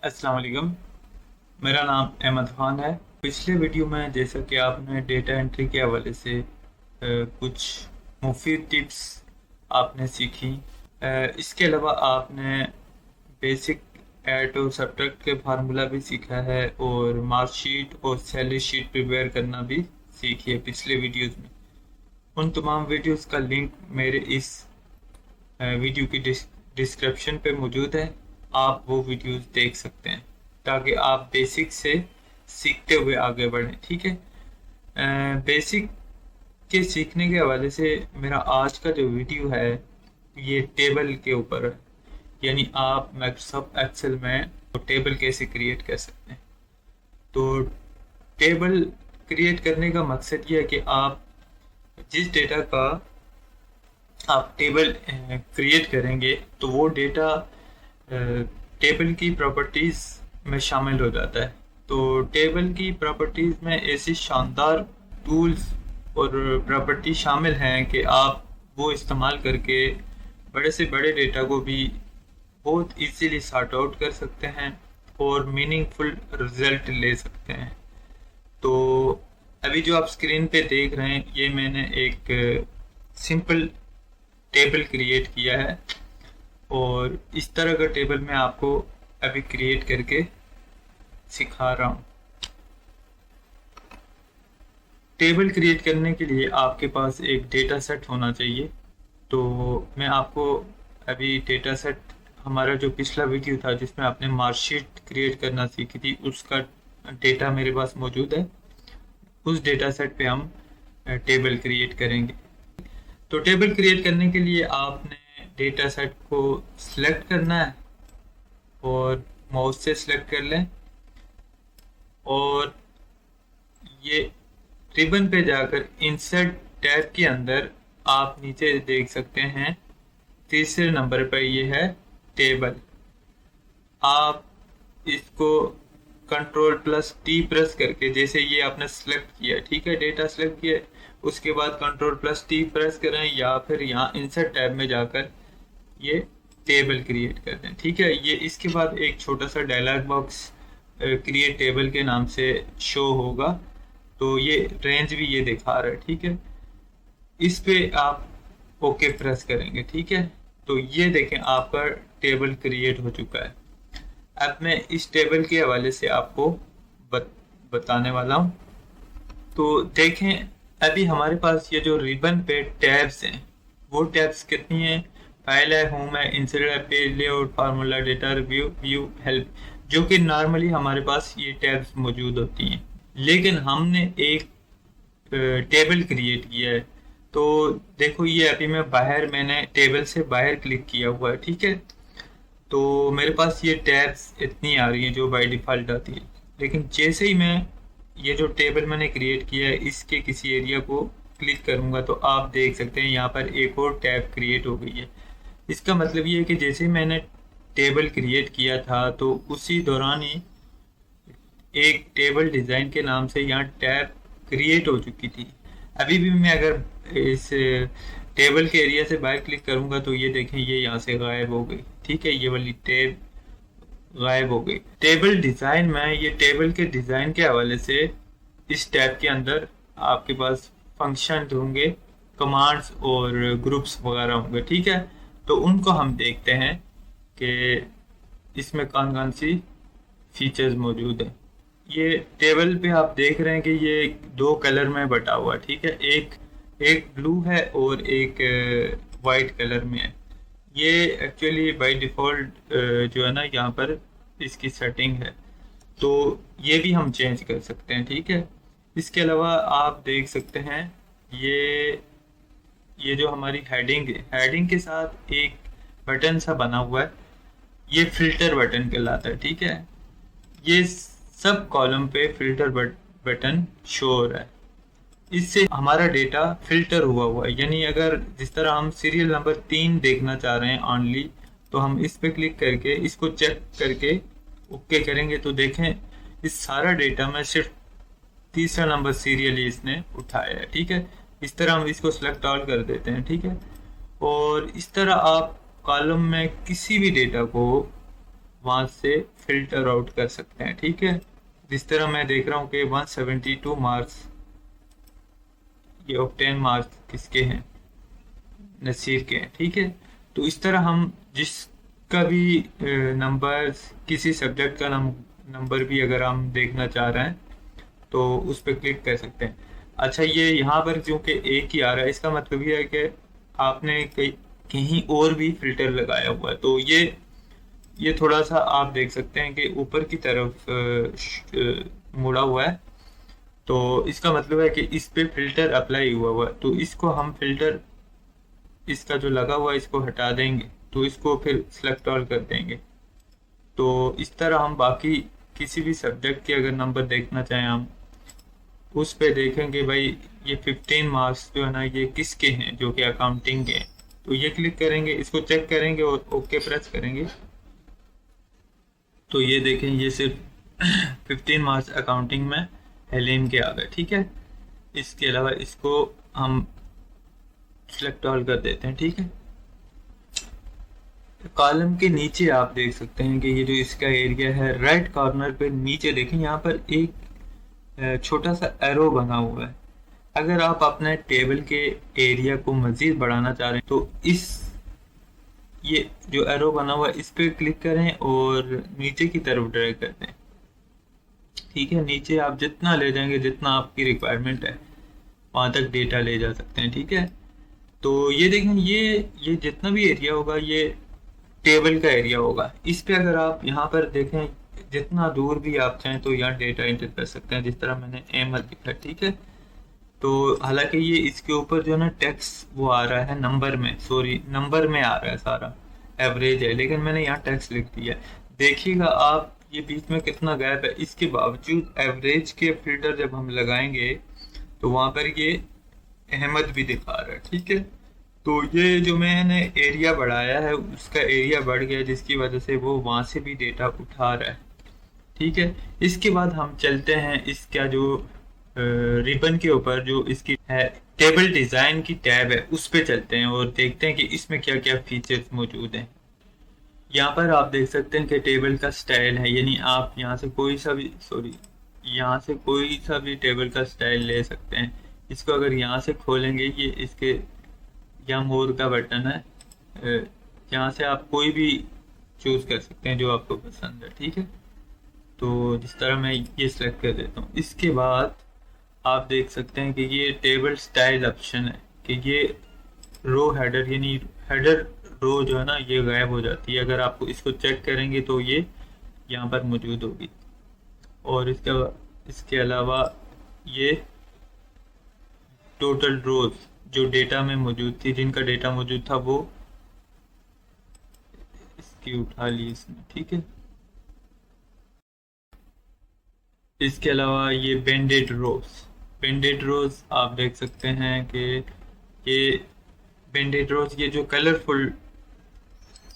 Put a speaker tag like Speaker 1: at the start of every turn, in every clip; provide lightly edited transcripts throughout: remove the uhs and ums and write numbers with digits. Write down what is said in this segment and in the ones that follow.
Speaker 1: अस्सलाम वालेकुम। मेरा नाम अहमद ख़ान है। पिछले वीडियो में जैसा कि आपने डेटा एंट्री के हवाले से कुछ मुफीद टिप्स आपने सीखी। इसके अलावा आपने बेसिक ऐड और सब्ट्रैक्ट के फार्मूला भी सीखा है और मार्कशीट और सैलरी शीट प्रिपेयर करना भी सीखी है पिछले वीडियोस में। उन तमाम वीडियोस का लिंक मेरे इस वीडियो की डिस्क्रिप्शन पे मौजूद है। आप वो वीडियोस देख सकते हैं ताकि आप बेसिक से सीखते हुए आगे बढ़ें। ठीक है, बेसिक के सीखने के हवाले से मेरा आज का जो वीडियो है ये टेबल के ऊपर है, यानी आप माइक्रोसॉफ्ट एक्सेल में टेबल कैसे क्रिएट कर सकते हैं। तो टेबल क्रिएट करने का मकसद ये है कि आप जिस डेटा का आप टेबल क्रिएट करेंगे तो वो डेटा टेबल की प्रॉपर्टीज़ में शामिल हो जाता है। तो टेबल की प्रॉपर्टीज़ में ऐसी शानदार टूल्स और प्रॉपर्टी शामिल हैं कि आप वो इस्तेमाल करके बड़े से बड़े डेटा को भी बहुत इजीली सॉर्ट आउट कर सकते हैं और मीनिंगफुल रिजल्ट ले सकते हैं। तो अभी जो आप स्क्रीन पे देख रहे हैं ये मैंने एक सिंपल टेबल क्रिएट किया है और इस तरह का टेबल मैं आपको अभी क्रिएट करके सिखा रहा हूँ। टेबल क्रिएट करने के लिए आपके पास एक डेटा सेट होना चाहिए। तो मैं आपको अभी डेटा सेट, हमारा जो पिछला वीडियो था जिसमें आपने मार्कशीट क्रिएट करना सीखी थी, उसका डेटा मेरे पास मौजूद है। उस डेटा सेट पे हम टेबल क्रिएट करेंगे। तो टेबल क्रिएट करने के लिए आपने डेटा सेट को सिलेक्ट करना है और माउस से सिलेक्ट कर लें और ये रिबन पे जाकर इंसर्ट टैब के अंदर आप नीचे देख सकते हैं तीसरे नंबर पर ये है टेबल। आप इसको Ctrl+T प्रेस करके, जैसे ये आपने सेलेक्ट किया, ठीक है, डेटा सेलेक्ट किया, उसके बाद Ctrl+T प्रेस करें या फिर यहाँ इंसर्ट टैब में जाकर ये टेबल क्रिएट कर दें। ठीक है, ये इसके बाद एक छोटा सा डायलॉग बॉक्स क्रिएट टेबल के नाम से शो होगा। तो ये रेंज भी ये दिखा रहा है। ठीक है, इस पे आप ओके प्रेस करेंगे। ठीक है, तो ये देखें आपका टेबल क्रिएट हो चुका है। अब मैं इस टेबल के हवाले से आपको बताने वाला हूँ। तो देखें अभी हमारे पास ये जो रिबन पे टैब्स हैं वो टैब्स कितनी हैं? फाइल है, होम है, इंसर्ट है, page layout, formula, data review, view, help, जो कि नॉर्मली हमारे पास ये टैब्स मौजूद होती हैं। लेकिन हमने एक टेबल क्रिएट किया है। तो देखो ये अभी मैंने टेबल से बाहर क्लिक किया हुआ है। ठीक है, तो मेरे पास ये टैब्स इतनी आ रही हैं जो बाय डिफ़ॉल्ट आती है। लेकिन जैसे ही मैं ये जो टेबल मैंने क्रिएट किया है इसके किसी एरिया को क्लिक करूंगा तो आप देख सकते हैं यहाँ पर एक और टैब क्रिएट हो गई है। इसका मतलब ये है कि जैसे ही मैंने टेबल क्रिएट किया था तो उसी दौरान ही एक टेबल डिज़ाइन के नाम से यहाँ टैब क्रिएट हो चुकी थी। अभी भी मैं अगर इस टेबल के एरिया से बाहर क्लिक करूंगा तो ये देखें ये यहाँ से गायब हो गई। ठीक है, ये वाली टैब गायब हो गई। टेबल डिज़ाइन में ये टेबल के डिज़ाइन के हवाले से इस टैब के अंदर आपके पास फंक्शन होंगे, कमांड्स और ग्रुप्स वगैरह होंगे। ठीक है, तो उनको हम देखते हैं कि इसमें कौन कौन सी फीचर्स मौजूद हैं। ये टेबल पे आप देख रहे हैं कि ये दो कलर में बटा हुआ है। ठीक है, एक ब्लू है और एक वाइट कलर में है। ये एक्चुअली बाय डिफ़ॉल्ट जो है ना यहाँ पर इसकी सेटिंग है, तो ये भी हम चेंज कर सकते हैं। ठीक है, इसके अलावा आप देख सकते हैं ये जो हमारी हेडिंग है, हेडिंग के साथ एक बटन सा बना हुआ है, ये फिल्टर बटन कहलाता है। ठीक है, ये सब कॉलम पे फिल्टर बटन शो हो रहा है। इससे हमारा डेटा फिल्टर हुआ है, यानी अगर जिस तरह हम सीरियल नंबर 3 देखना चाह रहे हैं ऑनली, तो हम इस पे क्लिक करके इसको चेक करके ओके करेंगे तो देखें इस सारा डेटा में सिर्फ तीसरा नंबर सीरियल ही इसने उठाया है। ठीक है, इस तरह हम इसको सिलेक्ट ऑल कर देते हैं। ठीक है, और इस तरह आप कॉलम में किसी भी डेटा को वहाँ से फिल्टर आउट कर सकते हैं। ठीक है, जिस तरह मैं देख रहा हूँ कि 172 मार्क्स ये ऑब्टेन मार्क्स किसके हैं, नसीर के हैं। ठीक है, तो इस तरह हम जिसका भी नंबर, किसी सब्जेक्ट का नंबर भी अगर हम देखना चाह रहे हैं तो उस पर क्लिक कर सकते हैं। अच्छा, ये यहाँ पर क्योंकि एक ही आ रहा है, इसका मतलब ये है कि आपने कहीं और भी फिल्टर लगाया हुआ है। तो ये थोड़ा सा आप देख सकते हैं कि ऊपर की तरफ मुड़ा हुआ है, तो इसका मतलब है कि इस पे फिल्टर अप्लाई हुआ है। तो इसको हम फिल्टर, इसका जो लगा हुआ है इसको हटा देंगे, तो इसको फिर सिलेक्ट ऑल कर देंगे। तो इस तरह हम बाकी किसी भी सब्जेक्ट के अगर नंबर देखना चाहें हम उस पे देखेंगे भाई ये 15 मार्क्स जो है ना ये किसके हैं, जो कि अकाउंटिंग के हैं। तो ये क्लिक करेंगे, इसको चेक करेंगे और ओके प्रेस करेंगे, तो ये देखें ये सिर्फ 15 मार्क्स अकाउंटिंग में हेलेम के आ गए। ठीक है, इसके अलावा इसको हम सिलेक्ट ऑल कर देते हैं। ठीक है, कॉलम के नीचे आप देख सकते हैं कि ये जो इसका एरिया है, राइट कॉर्नर पे नीचे देखें यहाँ पर एक छोटा सा एरो बना हुआ है। अगर आप अपने टेबल के एरिया को मजीद बढ़ाना चाह रहे हैं तो ये जो एरो बना हुआ है इस पर क्लिक करें और नीचे की तरफ ड्रैग कर दें। ठीक है, नीचे आप जितना ले जाएंगे, जितना आपकी रिक्वायरमेंट है वहां तक डेटा ले जा सकते हैं। ठीक है, तो ये देखें ये जितना भी एरिया होगा ये टेबल का एरिया होगा। इस पे अगर आप यहाँ पर देखें जितना दूर भी आप चाहें तो यहाँ डेटा एंटर कर सकते हैं, जिस तरह मैंने अहमद लिखा। ठीक है, तो हालांकि ये इसके ऊपर जो है ना टैक्स वो आ रहा है नंबर में, नंबर में आ रहा है, सारा एवरेज है, लेकिन मैंने यहाँ टैक्स लिख दिया। देखिएगा आप ये बीच में कितना गैप है, इसके बावजूद एवरेज के फिल्टर जब हम लगाएंगे तो वहां पर ये अहमद भी दिखा रहा है। ठीक है, तो ये जो मैंने एरिया बढ़ाया है उसका एरिया बढ़ गया, जिसकी वजह से वो वहां से भी डेटा उठा रहा है। ठीक है, इसके बाद हम चलते हैं इसका जो रिबन के ऊपर जो इसकी है टेबल डिजाइन की टैब है उस पे चलते हैं और देखते हैं कि इसमें क्या क्या फीचर्स मौजूद हैं। यहाँ पर आप देख सकते हैं कि टेबल का स्टाइल है, यानी आप यहाँ से कोई सा भी टेबल का स्टाइल ले सकते हैं। इसको अगर यहाँ से खोलेंगे, ये इसके यहाँ मोर का बटन है, यहाँ से आप कोई भी चूज कर सकते हैं जो आपको पसंद है। ठीक है, तो जिस तरह मैं ये सिलेक्ट कर देता हूँ, इसके बाद आप देख सकते हैं कि ये टेबल स्टाइल ऑप्शन है कि ये रो हेडर, यानी हेडर रो जो है ना ये गायब हो जाती है। अगर आपको इसको चेक करेंगे तो ये यहाँ पर मौजूद होगी। और इसके अलावा ये टोटल रोज जो डेटा में मौजूद थी, जिनका डेटा मौजूद था वो इसकी उठा ली इसने। ठीक है, इसके अलावा ये बेंडेड रोज आप देख सकते हैं कि ये बेंडेड रोज, ये जो कलरफुल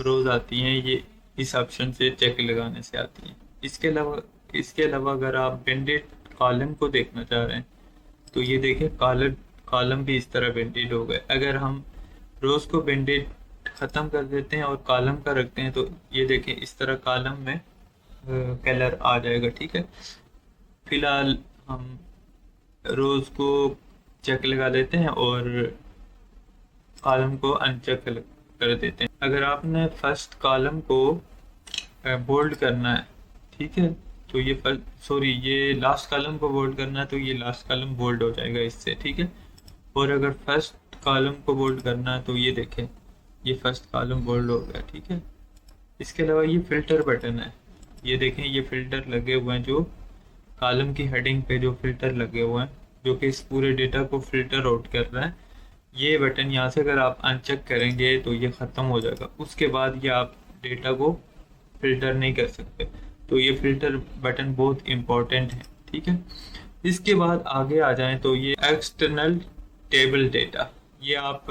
Speaker 1: रोज आती हैं ये इस ऑप्शन से चेक लगाने से आती हैं। इसके अलावा अगर आप बेंडेड कॉलम को देखना चाह रहे हैं तो ये देखें कॉलम भी इस तरह बेंडेड हो गए। अगर हम रोज को बेंडेड खत्म कर देते हैं और कॉलम का रखते हैं तो ये देखें इस तरह कॉलम में कलर आ जाएगा। ठीक है, फिलहाल हम रोज को चेक लगा देते हैं और कॉलम को अनचेक कर देते हैं। अगर आपने फर्स्ट कॉलम को बोल्ड करना है, ठीक है, तो ये लास्ट कॉलम को बोल्ड करना है तो ये लास्ट कॉलम बोल्ड हो जाएगा इससे। ठीक है, और अगर फर्स्ट कॉलम को बोल्ड करना है तो ये देखें ये फर्स्ट कॉलम बोल्ड हो गया। ठीक है, इसके अलावा ये फिल्टर बटन है, ये देखें ये फिल्टर लगे हुए हैं, जो कॉलम की हेडिंग पे जो फिल्टर लगे हुए हैं जो कि इस पूरे डेटा को फिल्टर आउट कर रहा है। ये बटन यहाँ से अगर आप अनचेक करेंगे तो ये ख़त्म हो जाएगा, उसके बाद ये आप डेटा को फिल्टर नहीं कर सकते। तो ये फिल्टर बटन बहुत इम्पोर्टेंट है। ठीक है, इसके बाद आगे आ जाएं तो ये एक्सटर्नल टेबल डेटा, ये आप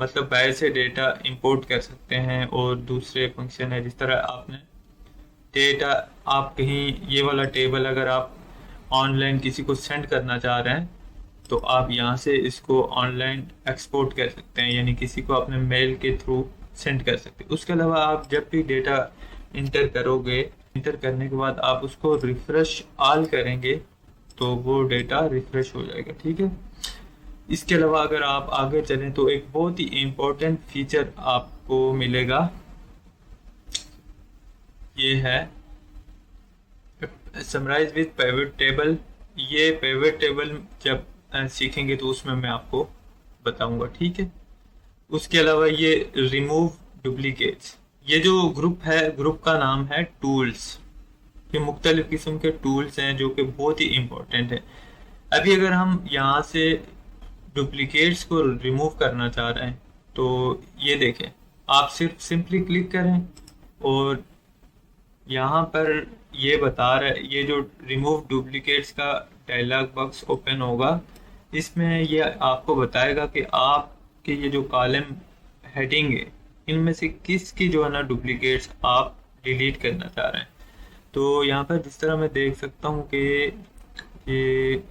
Speaker 1: मतलब बाहर से डेटा इंपोर्ट कर सकते हैं। और दूसरे फंक्शन है, जिस तरह आपने डेटा आप कहीं ये वाला टेबल अगर आप ऑनलाइन किसी को सेंड करना चाह रहे हैं तो आप यहाँ से इसको ऑनलाइन एक्सपोर्ट कर सकते हैं, यानी किसी को अपने मेल के थ्रू सेंड कर सकते हैं। उसके अलावा आप जब भी डेटा इंटर करोगे इंटर करने के बाद आप उसको रिफ्रेश ऑल करेंगे तो वो डेटा रिफ्रेश हो जाएगा। ठीक है, इसके अलावा अगर आप आगे चलें तो एक बहुत ही इम्पोर्टेंट फीचर आपको मिलेगा, ये है समराइज विद पिवट टेबल। ये पिवट टेबल जब सीखेंगे तो उसमें मैं आपको बताऊंगा। ठीक है, उसके अलावा ये रिमूव डुप्लीकेट्स, ये जो ग्रुप है, ग्रुप का नाम है टूल्स। ये मुख्तलिफ किस्म के टूल्स हैं जो कि बहुत ही इम्पोर्टेंट है। अभी अगर हम यहाँ से डुप्लीकेट्स को रिमूव करना चाह रहे हैं तो ये देखें, आप सिर्फ सिंपली क्लिक करें और यहाँ पर ये बता रहा है, ये जो रिमूव डुप्लीकेट्स का डायलॉग बॉक्स ओपन होगा, इसमें ये आपको बताएगा कि आपके ये जो कॉलम हेडिंग है इनमें से किसकी जो है ना डुप्लीकेट्स आप डिलीट करना चाह रहे हैं। तो यहाँ पर जिस तरह मैं देख सकता हूँ कि ये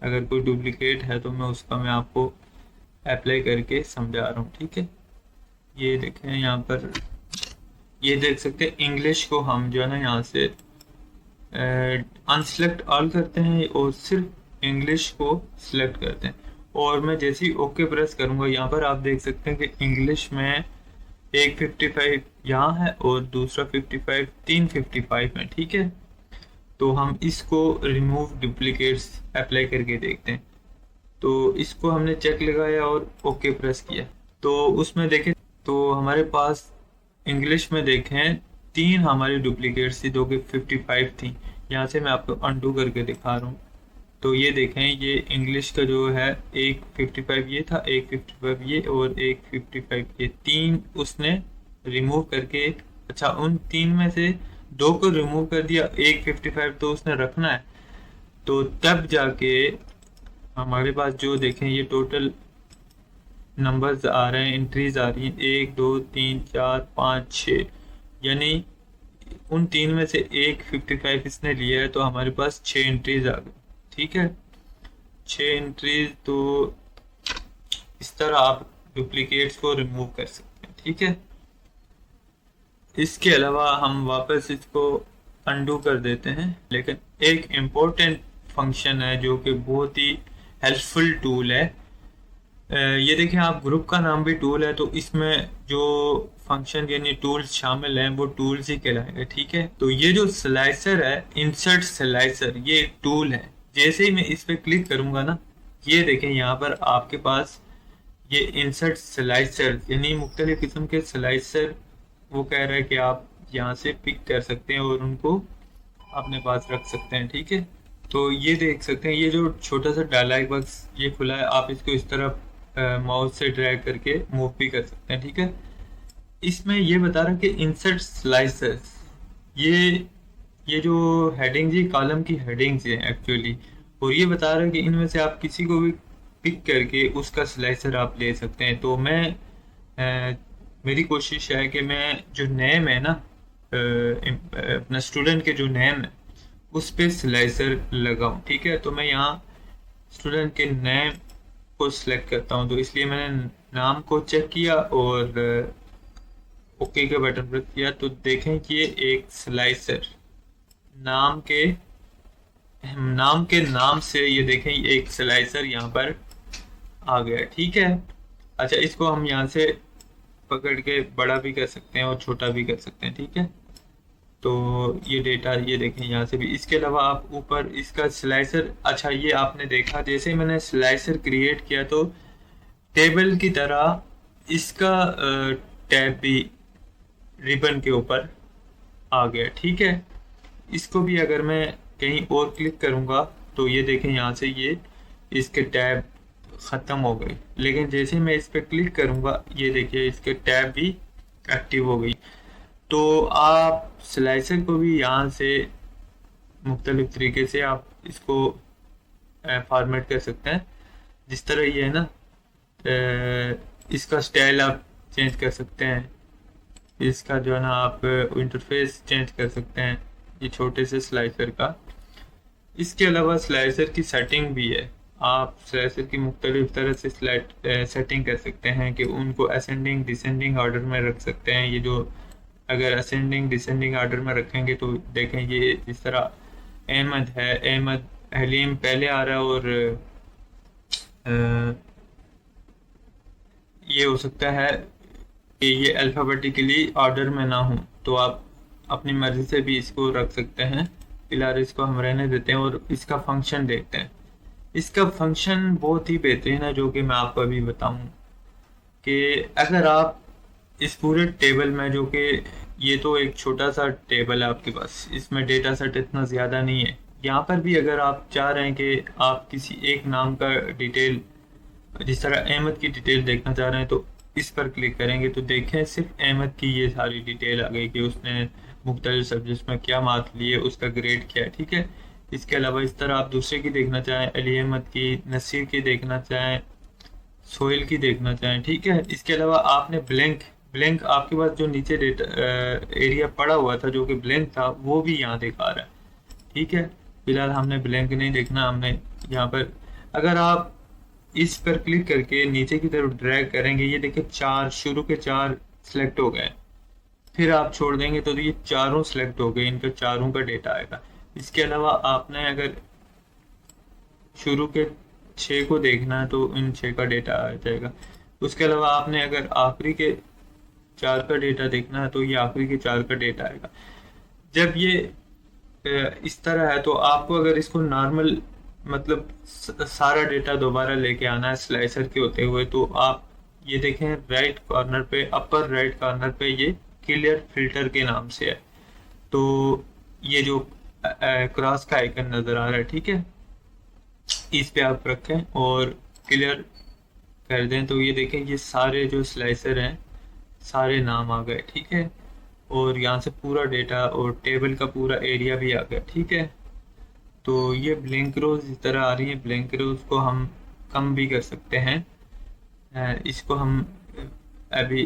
Speaker 1: अगर कोई डुप्लीकेट है तो मैं आपको अप्लाई करके समझा रहा हूँ। ठीक है, ये देखें यहाँ पर, ये देख सकते हैं इंग्लिश को हम जो है ना यहाँ से अनसेलेक्ट ऑल करते हैं और सिर्फ इंग्लिश को सिलेक्ट करते हैं, और मैं जैसे ही ओके प्रेस करूँगा यहाँ पर आप देख सकते हैं कि इंग्लिश में एक 55 यहाँ है और दूसरा 55, 3 55 है। ठीक है, तो हम इसको रिमूव डुप्लीकेट्स अप्लाई करके देखते हैं। तो इसको हमने चेक लगाया और ओके प्रेस किया तो उसमें देखें तो हमारे पास इंग्लिश में देखें 3 हमारी डुप्लीकेट्स थी जो कि 55 थी। यहाँ से मैं आपको अनडू करके दिखा रहा हूँ तो ये देखें, ये इंग्लिश का जो है एक 55 ये था, एक 55 ये और एक 55 ये, 3 उसने रिमूव करके, अच्छा उन 3 में से 2 को रिमूव कर दिया, एक 55 तो उसने रखना है। तो तब जाके हमारे पास जो देखें ये टोटल नंबर्स आ रहे हैं, एंट्रीज आ रही हैं 1 2 3 4 5 6, यानी उन 3 में से एक 55 इसने लिया है तो हमारे पास 6 एंट्रीज आ गई। ठीक है, 6 एंट्रीज, तो इस तरह आप डुप्लीकेट्स को रिमूव कर सकते हैं। ठीक है, इसके अलावा हम वापस इसको अनडू कर देते हैं, लेकिन एक इम्पोर्टेंट फंक्शन है जो कि बहुत ही हेल्पफुल टूल है। ये देखें आप, ग्रुप का नाम भी टूल है तो इसमें जो फंक्शन यानी टूल्स शामिल हैं वो टूल्स ही कहलाएंगे। ठीक है, तो ये जो स्लाइसर है, इंसर्ट स्लाइसर, ये एक टूल है। जैसे ही मैं इस पर क्लिक करूंगा ना, ये देखें यहाँ पर आपके पास ये इंसर्ट स्लाइसर यानी मुख्तलिफ किस्म के स्लाइसर वो कह रहा है कि आप यहाँ से पिक कर सकते हैं और उनको अपने पास रख सकते हैं। ठीक है, तो ये देख सकते हैं, ये जो छोटा सा डायलॉग बॉक्स ये खुला है, आप इसको इस तरफ माउस से ड्रैग करके मूव भी कर सकते हैं। ठीक है, इसमें ये बता रहा है कि इंसर्ट स्लाइसर्स, ये जो हेडिंग्स, ये कॉलम की हेडिंग्स हैं एक्चुअली, और ये बता रहा है कि इनमें से आप किसी को भी पिक करके उसका स्लाइसर आप ले सकते हैं। तो मेरी कोशिश है कि मैं जो नेम है ना, अपना स्टूडेंट के जो नेम है उस पर स्लाइसर लगाऊं। ठीक है, तो मैं यहाँ स्टूडेंट के नेम को सिलेक्ट करता हूँ, तो इसलिए मैंने नाम को चेक किया और ओके के बटन पर किया तो देखें कि ये एक स्लाइसर नाम के नाम से ये देखें एक स्लाइसर यहाँ पर आ गया। ठीक है, अच्छा इसको हम यहाँ से पकड़ के बड़ा भी कर सकते हैं और छोटा भी कर सकते हैं। ठीक है, तो ये डेटा ये देखें यहाँ से भी। इसके अलावा आप ऊपर इसका स्लाइसर, अच्छा ये आपने देखा जैसे ही मैंने स्लाइसर क्रिएट किया तो टेबल की तरह इसका टैब भी रिबन के ऊपर आ गया। ठीक है, इसको भी अगर मैं कहीं और क्लिक करूंगा तो ये देखें यहाँ से ये इसके टैब ख़त्म हो गई, लेकिन जैसे मैं इस पर क्लिक करूंगा ये देखिए इसके टैब भी एक्टिव हो गई। तो आप स्लाइसर को भी यहाँ से मुख्तलिफ तरीके से आप इसको फॉर्मेट कर सकते हैं। जिस तरह ये है ना, इसका स्टाइल आप चेंज कर सकते हैं, इसका जो है ना आप इंटरफेस चेंज कर सकते हैं, ये छोटे से स्लाइसर का। इसके अलावा स्लाइसर की सेटिंग भी है, आप स्लाइसर की मुख्तलिफ तरह से सेटिंग कर सकते हैं कि उनको असेंडिंग डिसेंडिंग ऑर्डर में रख सकते हैं। ये जो अगर असेंडिंग डिसेंडिंग ऑर्डर में रखेंगे तो देखें ये इस तरह अहमद है, अहमद हलीम पहले आ रहा है, और ये हो सकता है कि ये अल्फ़ाबेटिकली ऑर्डर में ना हो, तो आप अपनी मर्ज़ी से भी इसको रख सकते हैं। फिलहाल इसको हम रहने देते हैं और इसका फंक्शन देखते हैं। इसका फंक्शन बहुत ही बेहतरीन है, जो कि मैं आपको अभी बताऊं कि अगर आप इस पूरे टेबल में, जो कि ये तो एक छोटा सा टेबल है आपके पास, इसमें डेटा सेट इतना ज़्यादा नहीं है। यहाँ पर भी अगर आप चाह रहे हैं कि आप किसी एक नाम का डिटेल, जिस तरह अहमद की डिटेल देखना चाह रहे हैं, तो इस पर क्लिक करेंगे तो देखें सिर्फ अहमद की ये सारी डिटेल आ गई कि उसने मुख्तलिफ सब्जेक्ट्स में क्या मार्क्स लिए, उसका ग्रेड क्या है। ठीक है, इसके अलावा इस तरह आप दूसरे की देखना चाहें, अली अहमद की, नसीर की देखना चाहें, सोहेल की देखना चाहें। ठीक है, इसके अलावा आपने ब्लैंक ब्लैंक आपके पास जो नीचे डेटा एरिया पड़ा हुआ था जो कि ब्लैंक था, वो भी यहाँ दिखा रहा है। ठीक है, फिलहाल हमने ब्लैंक नहीं देखना, हमने यहाँ पर अगर आप इस पर क्लिक करके नीचे की तरफ ड्रैग करेंगे, ये देखिए चार, शुरू के चार सिलेक्ट हो गए। फिर आप छोड़ देंगे तो ये चारों सिलेक्ट हो गए, इनका चारों का डेटा आएगा। इसके अलावा आपने अगर शुरू के 6 को देखना है तो इन 6 का डेटा आ जाएगा। उसके अलावा आपने अगर आखिरी के 4 का डेटा देखना है तो ये आखिरी के 4 का डेटा आएगा। जब ये इस तरह है तो आपको अगर इसको नॉर्मल मतलब सारा डेटा दोबारा लेके आना है स्लाइसर के होते हुए, तो आप ये देखें राइट कॉर्नर पे, अपर राइट कॉर्नर पे ये क्लियर फिल्टर के नाम से है, तो ये जो क्रॉस का आइकन नज़र आ रहा है, ठीक है, इस पे आप रखें और क्लियर कर दें तो ये देखें ये सारे जो स्लाइसर हैं सारे नाम आ गए। ठीक है, और यहाँ से पूरा डेटा और टेबल का पूरा एरिया भी आ गया। ठीक है, तो ये ब्लैंक रोज इस तरह आ रही है। ब्लैंक रोज को हम कम भी कर सकते हैं, इसको हम अभी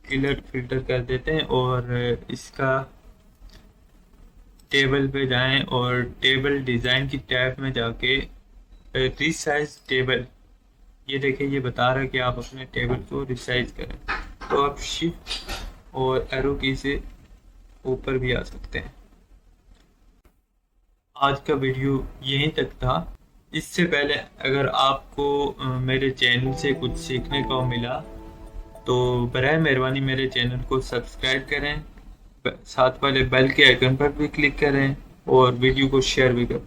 Speaker 1: क्लियर फिल्टर कर देते हैं और इसका टेबल पे जाएं और टेबल डिज़ाइन की टैब में जाके रिसाइज टेबल, ये देखिए ये बता रहा है कि आप अपने टेबल को रिसाइज करें, तो आप शिफ्ट और एरो की से ऊपर भी आ सकते हैं। आज का वीडियो यहीं तक था। इससे पहले अगर आपको मेरे चैनल से कुछ सीखने को मिला तो बराए मेहरबानी मेरे चैनल को सब्सक्राइब करें, साथ वाले बेल के आइकन पर भी क्लिक करें और वीडियो को शेयर भी करें।